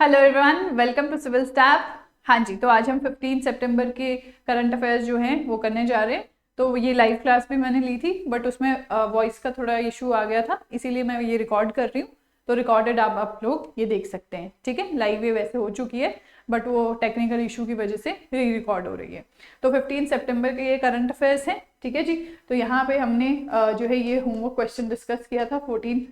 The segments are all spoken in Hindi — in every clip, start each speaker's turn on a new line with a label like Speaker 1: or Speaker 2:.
Speaker 1: Hello everyone, welcome to civil step. हाँ जी, तो आज हम 15 सितंबर के करंट अफेयर्स जो हैं वो करने जा रहे हैं। तो ये लाइव क्लास भी मैंने ली थी, बट उसमें वॉइस का थोड़ा इशू आ गया था, इसीलिए मैं ये रिकॉर्ड कर रही हूँ। तो रिकॉर्डेड आप लोग ये देख सकते हैं, ठीक है। लाइव ये वैसे हो चुकी है, बट वो टेक्निकल इशू की वजह से री रिकॉर्ड हो रही है। तो 15 सितंबर के ये करंट अफेयर्स हैं, ठीक है जी। तो यहाँ पे हमने जो है ये होमवर्क क्वेश्चन डिस्कस किया था 14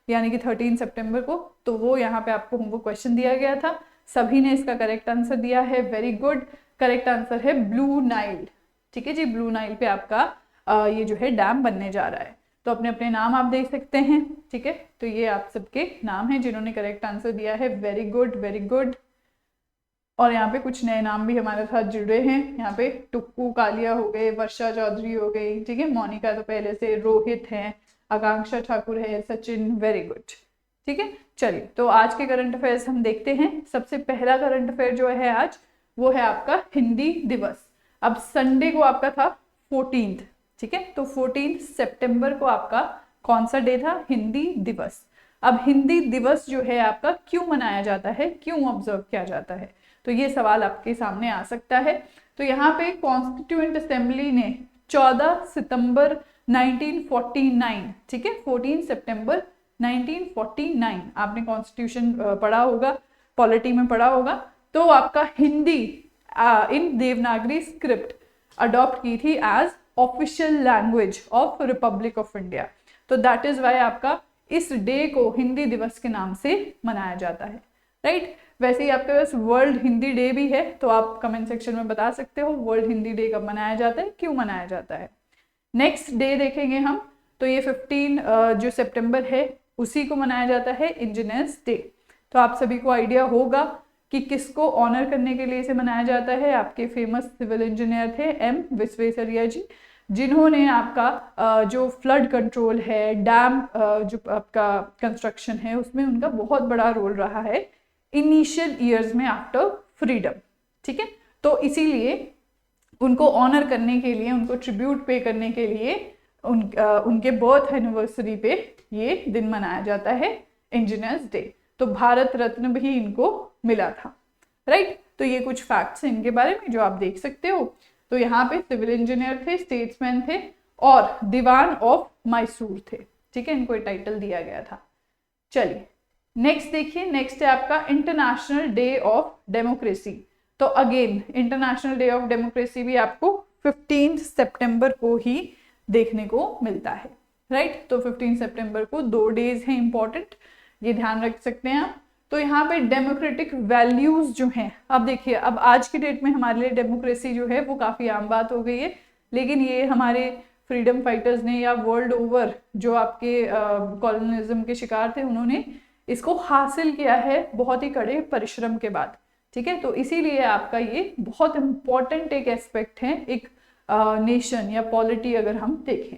Speaker 1: यानी कि 13 सितंबर को। तो वो यहाँ पे आपको होमवर्क क्वेश्चन दिया गया था, सभी ने इसका करेक्ट आंसर दिया है। वेरी गुड, करेक्ट आंसर है ब्लू नाइल, ठीक है जी। ब्लू नाइल पे आपका ये जो है डैम बनने जा रहा है। तो अपने अपने नाम आप देख सकते हैं, ठीक है। तो ये आप सबके नाम हैं जिन्होंने करेक्ट आंसर दिया है। Very good, very good. और यहाँ पे कुछ नए नाम भी हमारे साथ जुड़े हैं। यहाँ पे टुक्कू कालिया हो गए, वर्षा चौधरी हो गई, ठीक है। मोनिका तो पहले से, रोहित है, आकांक्षा ठाकुर है, सचिन, वेरी गुड, ठीक है। चलिए, तो आज के करंट अफेयर्स हम देखते हैं। सबसे पहला करंट अफेयर जो है आज, वो है आपका हिंदी दिवस। अब संडे को आपका था 14th, ठीक है। तो 14 सितंबर को आपका कौन सा डे था? हिंदी दिवस। अब हिंदी दिवस जो है आपका क्यों मनाया जाता है, क्यों ऑब्जर्व किया जाता है, तो ये सवाल आपके सामने आ सकता है। तो यहाँ पे कॉन्स्टिट्यूएंट असेंबली ने 14 सितंबर 1949, ठीक है, 14 सितंबर 1949, आपने कॉन्स्टिट्यूशन पढ़ा होगा, पॉलिटी में पढ़ा होगा। तो आपका Hindi in Devanagari script adopt की थी as official language of republic of India. तो दैट इज वाई आपका इस डे को हिंदी दिवस के नाम से मनाया जाता है, राइट। वैसे ही आपके पास वर्ल्ड हिंदी डे भी है, तो आप कमेंट सेक्शन में बता सकते हो वर्ल्ड हिंदी डे कब मनाया जाता है, क्यों मनाया जाता है। नेक्स्ट डे देखेंगे हम, तो ये 15 जो सितंबर है उसी को मनाया जाता है इंजीनियर्स डे। तो आप सभी को आइडिया होगा कि किसको ऑनर करने के लिए इसे मनाया जाता है। आपके फेमस सिविल इंजीनियर थे एम विश्वेश्वरैया जी, जिन्होंने आपका जो फ्लड कंट्रोल है, डैम जो आपका कंस्ट्रक्शन है, उसमें उनका बहुत बड़ा रोल रहा है इनिशियल ईयर्स में आफ्टर फ्रीडम, ठीक है। तो इसीलिए उनको ऑनर करने के लिए, उनको ट्रिब्यूट पे करने के लिए उनके बर्थ एनिवर्सरी पे ये दिन मनाया जाता है इंजीनियर्स डे। तो भारत रत्न भी इनको मिला था, राइट। तो ये कुछ फैक्ट्स हैं इनके बारे में जो आप देख सकते हो। तो यहाँ पे सिविल इंजीनियर थे, स्टेट्समैन थे और दीवान ऑफ मैसूर थे, ठीक है, इनको ये टाइटल दिया गया था। चलिए नेक्स्ट देखिए, नेक्स्ट है आपका इंटरनेशनल डे ऑफ डेमोक्रेसी। तो again international day of democracy भी आपको 15 सितंबर को ही देखने को मिलता है, राइट। तो 15 सितंबर को 2 डेज हैं इंपॉर्टेंट, ये ध्यान रख सकते हैं आप। तो यहाँ पे डेमोक्रेटिक वैल्यूज जो हैं, अब देखिए, अब आज की डेट में हमारे लिए डेमोक्रेसी जो है वो काफी आम बात हो गई है, लेकिन ये हमारे फ्रीडम फाइटर्स ने या वर्ल्ड ओवर जो आपके कॉलोनिज्म के शिकार थे, उन्होंने इसको हासिल किया है बहुत ही कड़े परिश्रम के बाद, ठीक है। तो इसीलिए आपका ये बहुत इंपॉर्टेंट एक एस्पेक्ट है एक नेशन या पॉलिटी अगर हम देखें।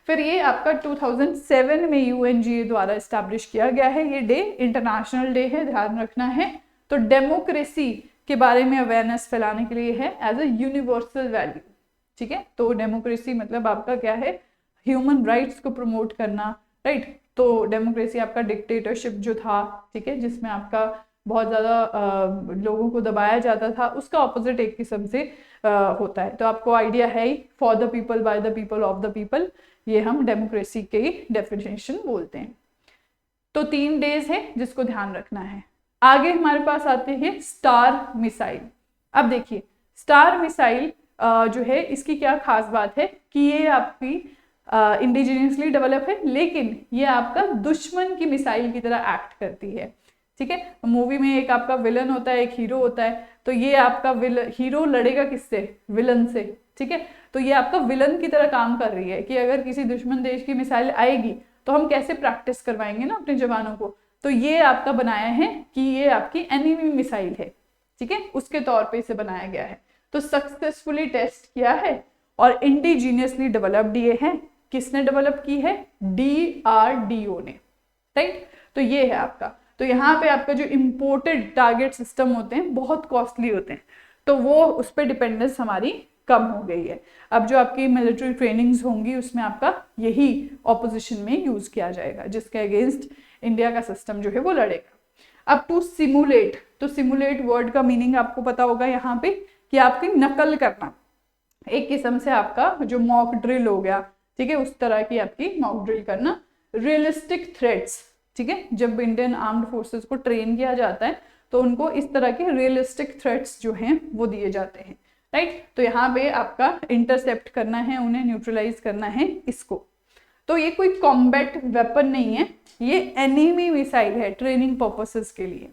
Speaker 1: फिर ये आपका 2007 में यूएनजीए द्वारा एस्टैब्लिश किया गया है। ये डे इंटरनेशनल डे है, ध्यान रखना है। तो डेमोक्रेसी के बारे में अवेयरनेस फैलाने के लिए है एज अ यूनिवर्सल वैल्यू, ठीक है। तो डेमोक्रेसी मतलब आपका क्या है? ह्यूमन राइट्स को प्रमोट करना, राइट। तो डेमोक्रेसी आपका डिक्टेटरशिप जो था, ठीक है, जिसमें आपका बहुत ज़्यादा लोगों को दबाया जाता था, उसका ऑपोजिट एक किस्म से होता है। तो आपको आइडिया है ही, for the people, by the people, of the people, ये हम डेमोक्रेसी की डेफिनेशन बोलते हैं। तो 3 डेज है जिसको ध्यान रखना है। आगे हमारे पास आते हैं स्टार मिसाइल। अब देखिए, स्टार मिसाइल जो है इसकी क्या खास बात है कि ये आपकी इंडिजिनियसली डेवलप है, लेकिन ये आपका दुश्मन की मिसाइल की तरह एक्ट करती है, ठीक है। मूवी में एक आपका विलन होता है, एक हीरो होता है। तो ये आपका हीरो लड़ेगा किससे? विलन से, ठीक है। तो ये आपका विलन की तरह काम कर रही है कि अगर किसी दुश्मन देश की मिसाइल आएगी तो हम कैसे प्रैक्टिस करवाएंगे ना अपने जवानों को। तो ये आपका बनाया है कि ये आपकी एनिमी मिसाइल है, ठीक है, उसके तौर पे इसे बनाया गया है। तो सक्सेसफुली टेस्ट किया है और इंडिजीनियसली डेवलप्ड ये है। किसने डेवलप की है? DRDO ने, राइट। तो ये है आपका। तो यहाँ पे आपका जो इम्पोर्टेड टारगेट सिस्टम होते हैं बहुत कॉस्टली होते हैं, तो वो उस पर डिपेंडेंस हमारी कम हो गई है। अब जो आपकी मिलिट्री ट्रेनिंग्स होंगी उसमें आपका यही ऑपोजिशन में यूज किया जाएगा, जिसके अगेंस्ट इंडिया का सिस्टम जो है वो लड़ेगा। अब टू सिमुलेट, तो सिमुलेट वर्ड का मीनिंग आपको पता होगा यहाँ पे कि आपकी नकल करना, एक किस्म से आपका जो मॉक ड्रिल हो गया, ठीक है, उस तरह की आपकी मॉक ड्रिल करना। रियलिस्टिक थ्रेट्स, ठीक है, जब इंडियन आर्म्ड फोर्सेस को ट्रेन किया जाता है तो उनको इस तरह के रियलिस्टिक थ्रेट्स जो हैं वो दिए जाते हैं, राइट। तो यहाँ पे आपका इंटरसेप्ट करना है, उन्हें न्यूट्रलाइज करना है इसको। तो ये कोई कॉम्बैट वेपन नहीं है, ये एनिमी मिसाइल है ट्रेनिंग पर्पसेस के लिए,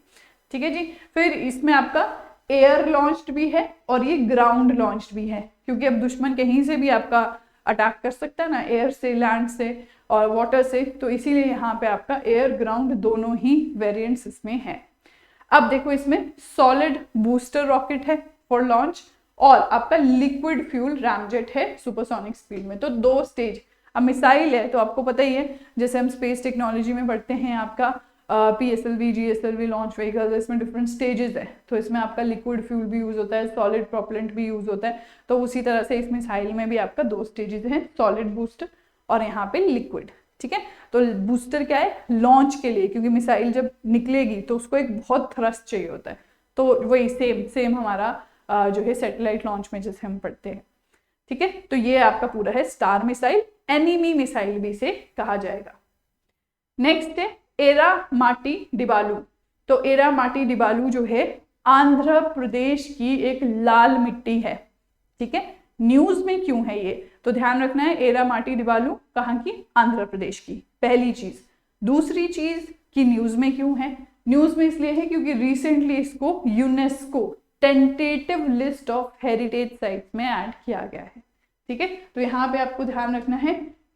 Speaker 1: ठीक है जी। फिर इसमें आपका एयर लॉन्च्ड भी है और ये ग्राउंड लॉन्च्ड भी है, क्योंकि अब दुश्मन कहीं से भी आपका अटैक कर सकता है ना, एयर से, लैंड से और वाटर से, तो इसीलिए यहाँ पे आपका एयर ग्राउंड दोनों ही वेरिएंट्स इसमें है। अब देखो इसमें सॉलिड बूस्टर रॉकेट है फॉर लॉन्च और आपका लिक्विड फ्यूल रैमजेट है सुपरसोनिक स्पीड में। तो 2 स्टेज, अब मिसाइल है तो आपको पता ही है, जैसे हम स्पेस टेक्नोलॉजी में पढ़ते हैं आपका PSLV, GSLV लॉन्च व्हीकल, इसमें डिफरेंट स्टेजेस है, तो इसमें आपका लिक्विड फ्यूल भी यूज होता है, सॉलिड प्रोपेलेंट भी यूज होता है। तो उसी तरह से इस मिसाइल में भी आपका 2 स्टेजेस हैं, सॉलिड बूस्टर और यहाँ पे लिक्विड, ठीक है। तो बूस्टर क्या है, लॉन्च के लिए, क्योंकि मिसाइल जब निकलेगी तो उसको एक बहुत थ्रस्ट चाहिए होता है, तो वही सेम हमारा जो है सैटेलाइट लॉन्च में जैसे हम पढ़ते हैं, ठीक है। तो ये आपका पूरा है स्टार मिसाइल, एनिमी मिसाइल भी इसे कहा जाएगा। नेक्स्ट है एरा माटी डिबालू। तो एरा माटी डिबालू जो है आंध्र प्रदेश की एक लाल मिट्टी है, ठीक है। न्यूज में क्यों है ये, तो ध्यान रखना है, एरा माटी डिबालू कहाँ की, आंध्र प्रदेश की, पहली चीज। दूसरी चीज कि न्यूज में क्यों है, न्यूज में इसलिए है क्योंकि रिसेंटली इसको UNESCO tentative list of heritage sites में ऐड किया गया है, ठीक है। तो यहाँ पे आपको ध्यान रखना है,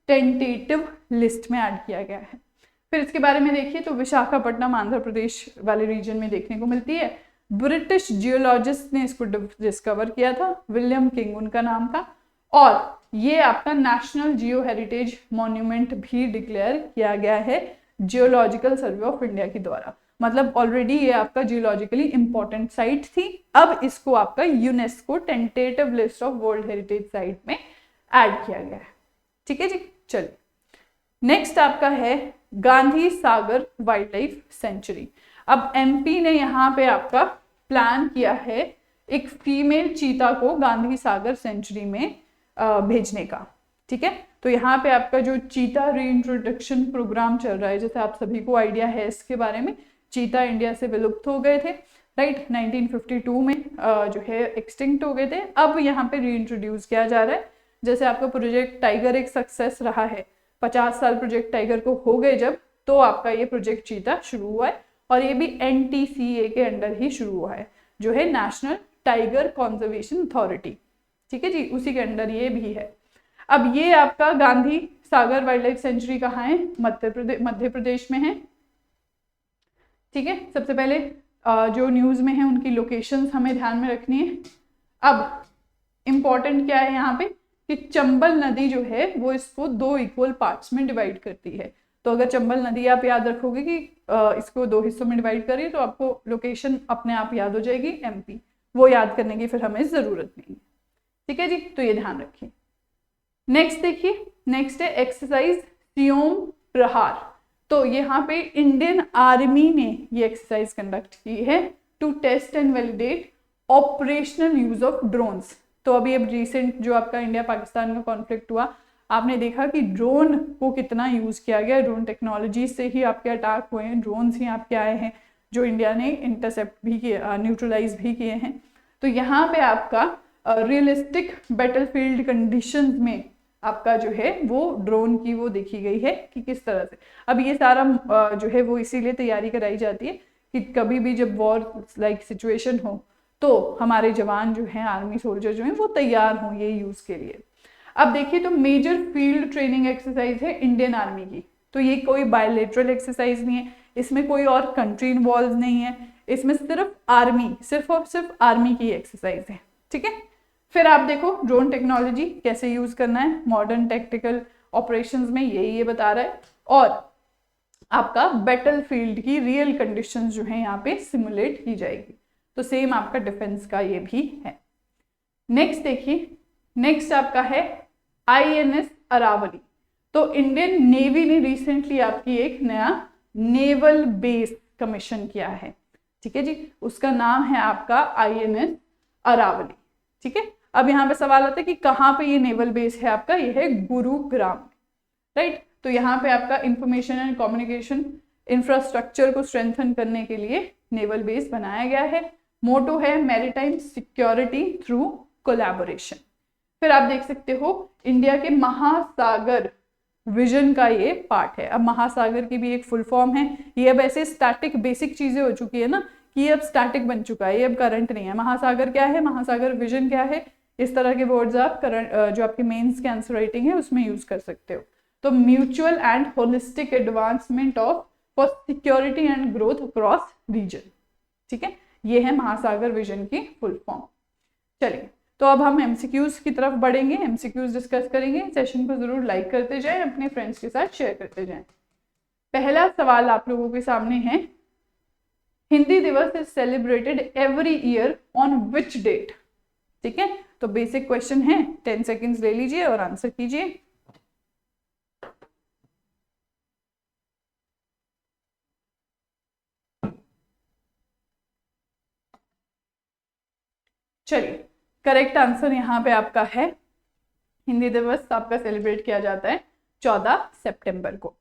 Speaker 1: टेंटेटिव लिस्ट में ऐड किया गया है। फिर इसके बारे में देखिए तो विशाखापट्टनम आंध्र प्रदेश वाले रीजन में देखने को मिलती है। ब्रिटिश जियोलॉजिस्ट ने इसको डिस्कवर किया था, विलियम किंग उनका नाम था, और ये आपका नेशनल जियो हेरिटेज मॉन्यूमेंट भी डिक्लेयर किया गया है जियोलॉजिकल सर्वे ऑफ इंडिया के द्वारा। मतलब ऑलरेडी ये आपका जियोलॉजिकली इंपॉर्टेंट साइट थी, अब इसको आपका UNESCO tentative list of world heritage site में ऐड किया गया है, ठीक है जी। चलिए नेक्स्ट आपका है Gandhi Sagar wild life sanctuary. अब MP ने यहाँ पे आपका प्लान किया है एक फीमेल चीता को गांधी सागर सेंचुरी में भेजने का, ठीक है। तो यहाँ पे आपका जो चीता रीइंट्रोडक्शन प्रोग्राम चल रहा है, जैसे आप सभी को आइडिया है इसके बारे में, चीता इंडिया से विलुप्त हो गए थे, राइट, 1952 में जो है एक्सटिंक्ट हो गए थे, अब यहाँ पे रीइंट्रोड्यूस किया जा रहा है। जैसे आपका प्रोजेक्ट टाइगर एक सक्सेस रहा है, 50 साल प्रोजेक्ट टाइगर को हो गए जब, तो आपका ये प्रोजेक्ट चीता शुरू हुआ है, और ये भी NTCA के अंडर ही शुरू हुआ है, जो है नेशनल टाइगर कंजर्वेशन अथॉरिटी, ठीक है जी, उसी के अंडर ये भी है। अब ये आपका Gandhi Sagar wild life sanctuary कहाँ है, मध्य प्रदेश में है, ठीक है। सबसे पहले जो न्यूज में है उनकी लोकेशंस हमें ध्यान में रखनी है। अब इम्पॉर्टेंट क्या है यहाँ पे कि चंबल नदी जो है वो इसको 2 इक्वल पार्ट्स में डिवाइड करती है। तो अगर चंबल नदी आप याद रखोगे कि इसको 2 हिस्सों में डिवाइड करिए तो आपको लोकेशन अपने आप याद हो जाएगी MP, वो याद करने की फिर हमें जरूरत नहीं है, ठीक है जी। तो ये ध्यान रखिए। नेक्स्ट देखिए, नेक्स्ट है एक्सरसाइज सियोम प्रहार। तो यहाँ पे इंडियन आर्मी ने ये एक्सरसाइज कंडक्ट की है to test and validate operational use of drones. तो अभी अब रिसेंट जो आपका इंडिया पाकिस्तान का कॉन्फ्लिक्ट हुआ, आपने देखा कि ड्रोन को कितना यूज किया गया, ड्रोन टेक्नोलॉजी से ही आपके अटैक हुए हैं, ड्रोन्स ही आपके आए हैं जो इंडिया ने इंटरसेप्ट भी किए, न्यूट्रलाइज भी किए हैं। तो यहाँ पे आपका रियलिस्टिक बैटलफील्ड कंडीशंस में आपका जो है वो ड्रोन की वो देखी गई है कि किस तरह से। अब ये सारा जो है वो इसीलिए तैयारी कराई जाती है कि कभी भी जब वॉर लाइक सिचुएशन हो तो हमारे जवान जो हैं, आर्मी सोल्जर जो हैं, वो तैयार हों ये यूज के लिए। अब देखिए तो मेजर फील्ड ट्रेनिंग एक्सरसाइज है इंडियन आर्मी की। तो ये कोई बायलैटरल एक्सरसाइज नहीं है, इसमें कोई और कंट्री इन्वॉल्व नहीं है, इसमें सिर्फ आर्मी, सिर्फ और सिर्फ आर्मी की एक्सरसाइज है, ठीक है। फिर आप देखो ड्रोन टेक्नोलॉजी कैसे यूज करना है मॉडर्न टैक्टिकल ऑपरेशंस में, ये बता रहा है, और आपका बैटलफील्ड की रियल कंडीशंस जो है यहाँ पे सिमुलेट की जाएगी। तो सेम आपका डिफेंस का ये भी है। नेक्स्ट देखिए, नेक्स्ट आपका है INS अरावली। तो इंडियन नेवी ने रिसेंटली आपकी एक नया नेवल बेस कमीशन किया है। ठीक है जी, उसका नाम है आपका INS अरावली। ठीक है, अब यहाँ पे सवाल आता है कि कहाँ पे ये नेवल बेस है आपका, ये है गुरुग्राम, राइट। तो यहाँ पे आपका इंफॉर्मेशन एंड कम्युनिकेशन इंफ्रास्ट्रक्चर को स्ट्रेंथन करने के लिए नेवल बेस बनाया गया है। मोटो है मैरीटाइम सिक्योरिटी थ्रू कोलैबोरेशन। फिर आप देख सकते हो इंडिया के महासागर विजन का ये पार्ट है। अब महासागर की भी एक फुल फॉर्म है, ये अब ऐसे स्टैटिक बेसिक चीजें हो चुकी है ना कि ये अब स्टैटिक बन चुका है, ये अब करंट नहीं है। महासागर क्या है, महासागर विजन क्या है, इस तरह के वर्ड्स आप करंट जो आपके मेंस के आंसर राइटिंग है उसमें यूज कर सकते हो। तो mutual and holistic advancement of for security and growth across region. ठीक है, ये है महासागर विजन की फुल फॉर्म। चलिए, तो अब हम एमसीक्यूज की तरफ बढ़ेंगे, एमसीक्यूज डिस्कस करेंगे। सेशन को जरूर लाइक करते जाएं, अपने फ्रेंड्स के साथ शेयर करते जाएं। पहला सवाल आप लोगों के सामने है, Hindi Diwas is celebrated every year on which date. ठीक है, तो बेसिक क्वेश्चन है, 10 सेकेंड्स ले लीजिए और आंसर कीजिए। चलिए, करेक्ट आंसर यहाँ पे आपका है, हिंदी दिवस आपका सेलिब्रेट किया जाता है 14 सितंबर को।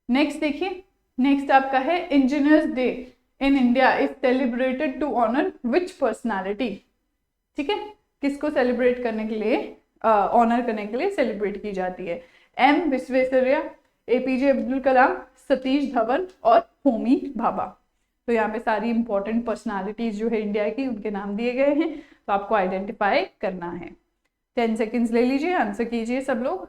Speaker 1: नेक्स्ट देखिए, नेक्स्ट आपका है engineers day in India is celebrated to honour which personality. ठीक है, किसको सेलिब्रेट करने के लिए, ऑनर करने के लिए सेलिब्रेट की जाती है? एम विश्वेश्वरैया, APJ अब्दुल कलाम, सतीश धवन और होमी भाभा। तो यहाँ पे सारी इंपॉर्टेंट पर्सनालिटीज जो है इंडिया की, उनके नाम दिए गए हैं, तो आपको आइडेंटिफाई करना है। 10 सेकेंड्स ले लीजिए, आंसर कीजिए सब लोग।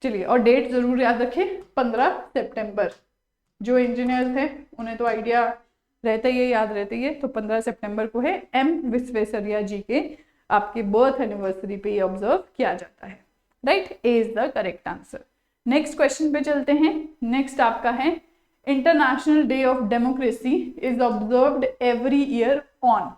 Speaker 1: चलिए, और डेट जरूर याद रखें, 15 सितंबर। जो इंजीनियर्स हैं उन्हें तो आइडिया रहता ही है, याद रहती है। तो 15 सितंबर को है एम विश्वेश्वरैया जी के आपके बर्थ एनिवर्सरी पे ये ऑब्जर्व किया जाता है, right. A is the correct answer. Next question पे चलते हैं। नेक्स्ट आपका है international day of democracy is observed every year on.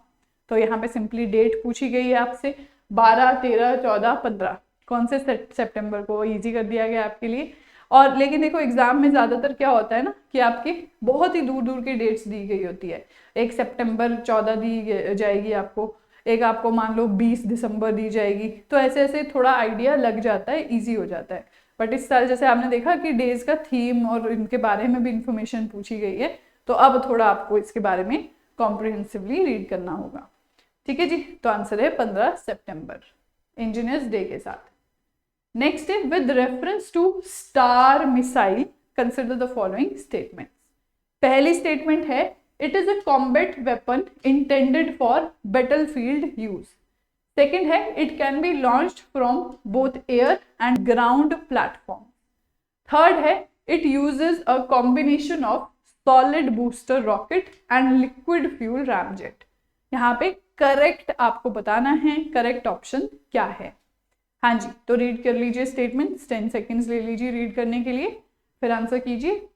Speaker 1: तो यहाँ पे सिंपली डेट पूछी गई है आपसे, 12, 13, 14, 15 कौन से सितंबर को, इजी कर दिया गया आपके लिए। और लेकिन देखो एग्जाम में ज्यादातर क्या होता है ना कि आपकी बहुत ही दूर दूर की डेट्स दी गई होती है। एक सितंबर 14 दी जाएगी आपको, एक आपको मान लो 20 दिसंबर दी जाएगी। तो ऐसे ऐसे थोड़ा आइडिया लग जाता है, इजी हो जाता है। बट इस साल जैसे आपने देखा कि डेज का थीम और इनके बारे में भी इंफॉर्मेशन पूछी गई है, तो अब थोड़ा आपको इसके बारे में कॉम्प्रिहेंसिवली रीड करना होगा। ठीक है जी, तो आंसर है 15 सितंबर इंजीनियर्स डे के साथ। नेक्स्ट है with reference to star missile consider the following statements. पहली स्टेटमेंट है it is a combat weapon intended for battlefield use. Second है it can be launched from both air and ground platform. Third है it uses a combination of solid booster rocket and liquid fuel ramjet. यहाँ पे करेक्ट आपको बताना है, करेक्ट ऑप्शन क्या है। हाँ जी, तो रीड कर लीजिए स्टेटमेंट, 10 सेकेंड्स ले लीजिए रीड करने के लिए, फिर आंसर कीजिए।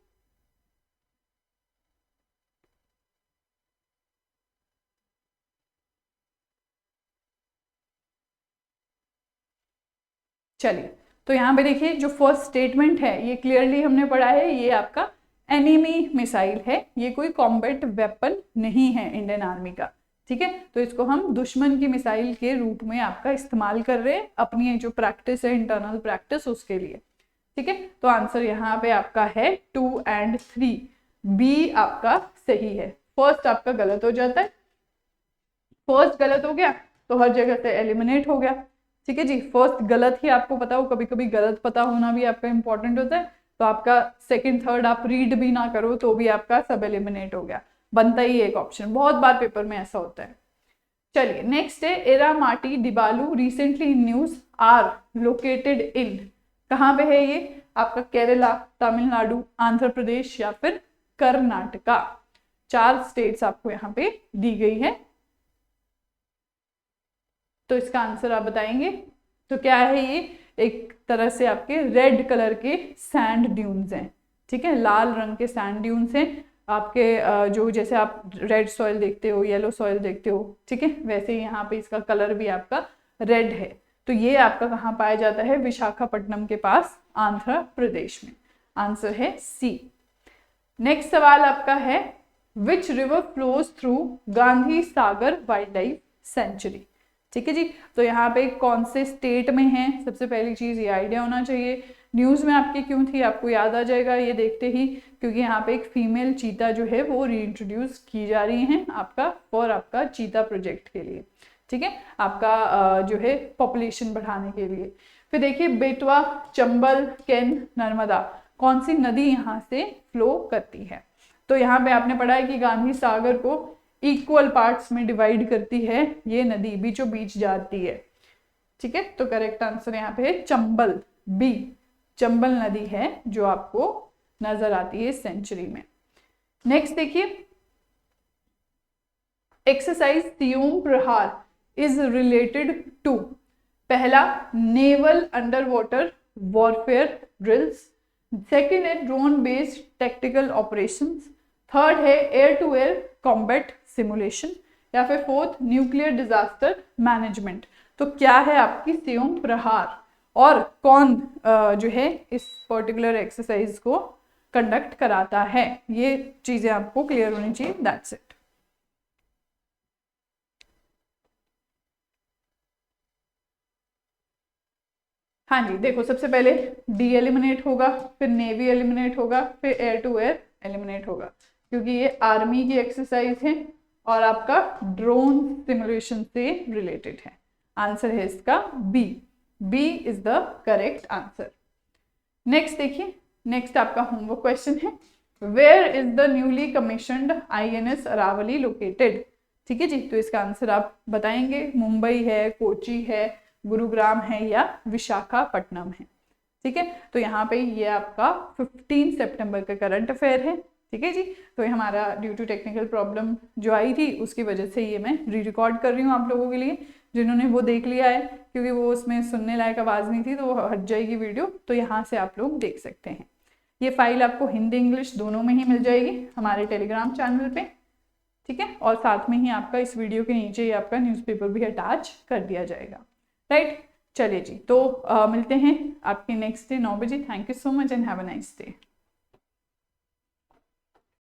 Speaker 1: चलिए, तो यहाँ पे देखिए जो फर्स्ट स्टेटमेंट है ये क्लियरली हमने पढ़ा है, ये आपका एनिमी मिसाइल है, ये कोई कॉम्बैट वेपन नहीं है इंडियन आर्मी का। ठीक है, तो इसको हम दुश्मन की मिसाइल के रूप में आपका इस्तेमाल कर रहे हैं अपनी जो प्रैक्टिस है, इंटरनल प्रैक्टिस, उसके लिए। ठीक है, तो आंसर यहाँ पे आपका है 2 और 3, बी आपका सही है। फर्स्ट आपका गलत हो जाता है, फर्स्ट गलत हो गया तो हर जगह से एलिमिनेट हो गया। ठीक है जी, फर्स्ट गलत ही आपको पता हो, कभी कभी गलत पता होना भी आपका इंपॉर्टेंट होता है। तो आपका सेकंड थर्ड आप रीड भी ना करो तो भी आपका सब एलिमिनेट हो गया, बनता ही एक ऑप्शन, बहुत बार पेपर में ऐसा होता है। चलिए नेक्स्ट है Erramatti Dibbalu recently in news are located in. कहाँ पे है ये? आपका केरला, तमिलनाडु, आंध्र प्रदेश या फिर कर्नाटका। 4 स्टेट्स आपको यहाँ पे दी गई है, तो इसका आंसर आप बताएंगे। तो क्या है ये? एक तरह से आपके रेड कलर के सैंड ड्यून्स हैं। ठीक है, लाल रंग के सैंड ड्यून्स हैं आपके, जो जैसे आप रेड सॉइल देखते हो, येलो सॉइल देखते हो, ठीक है, वैसे ही यहाँ पे इसका कलर भी आपका रेड है। तो ये आपका कहाँ पाया जाता है? विशाखापट्टनम के पास, आंध्र प्रदेश में। आंसर है सी। नेक्स्ट सवाल आपका है which river flows through Gandhi Sagar wild life sanctuary. ठीक है जी, तो यहाँ पे कौन से स्टेट में है, सबसे पहली चीज ये आइडिया होना चाहिए। न्यूज में आपकी क्यों थी आपको याद आ जाएगा ये देखते ही, क्योंकि यहाँ पे एक फीमेल चीता जो है वो रीइंट्रोड्यूस की जा रही है आपका फॉर आपका चीता प्रोजेक्ट के लिए। ठीक है, आपका जो है पॉपुलेशन बढ़ाने के लिए। फिर देखिए बेतवा, चंबल, केन, नर्मदा, कौन सी नदी यहाँ से फ्लो करती है। तो यहाँ पे आपने पढ़ा है कि गांधी सागर को इक्वल पार्ट्स में डिवाइड करती है ये नदी, बीचों बीच जाती है। ठीक है, तो करेक्ट आंसर यहाँ पे है चंबल, बी, चंबल नदी है जो आपको नजर आती है सेंचुरी में। नेक्स्ट देखिए exercise Siyom Prahar is related to, पहला naval underwater warfare drills, second है drone based tactical operations, third है air to air combat simulation, या फिर फोर्थ न्यूक्लियर डिजास्टर मैनेजमेंट। तो क्या है आपकी सियोम प्रहार और कौन जो है इस पर्टिकुलर एक्सरसाइज को कंडक्ट कराता है, ये चीजें आपको क्लियर होनी चाहिए। That's it. हाँ जी, देखो सबसे पहले डी एलिमिनेट होगा, फिर नेवी एलिमिनेट होगा, फिर एयर टू एयर एलिमिनेट होगा, क्योंकि ये आर्मी की एक्सरसाइज है और आपका ड्रोन सिमुलेशन से रिलेटेड है। आंसर है इसका B, B is the correct answer. Next देखिए, नेक्स्ट आपका होमवर्क क्वेश्चन है where is the newly commissioned INS Aravali located. ठीक है जी, तो इसका आंसर आप बताएंगे, मुंबई है, कोची है, गुरुग्राम है या विशाखापट्टनम है। ठीक है, तो यहाँ पे ये आपका 15 सितंबर का करंट अफेयर है। ठीक है जी, तो ये हमारा ड्यू टू टेक्निकल प्रॉब्लम जो आई थी उसकी वजह से ये मैं री रिकॉर्ड कर रही हूँ आप लोगों के लिए, जिन्होंने वो देख लिया है, क्योंकि वो उसमें सुनने लायक आवाज़ नहीं थी तो वो हट जाएगी वीडियो, तो यहाँ से आप लोग देख सकते हैं। ये फाइल आपको हिंदी इंग्लिश दोनों में ही मिल जाएगी हमारे टेलीग्राम चैनल पे। ठीक है, और साथ में ही आपका इस वीडियो के नीचे ही आपका न्यूज़पेपर भी अटैच कर दिया जाएगा। राइट, चलिए जी, तो मिलते हैं आपके नेक्स्ट डे 9 बजे। Thank you so much and have a nice day.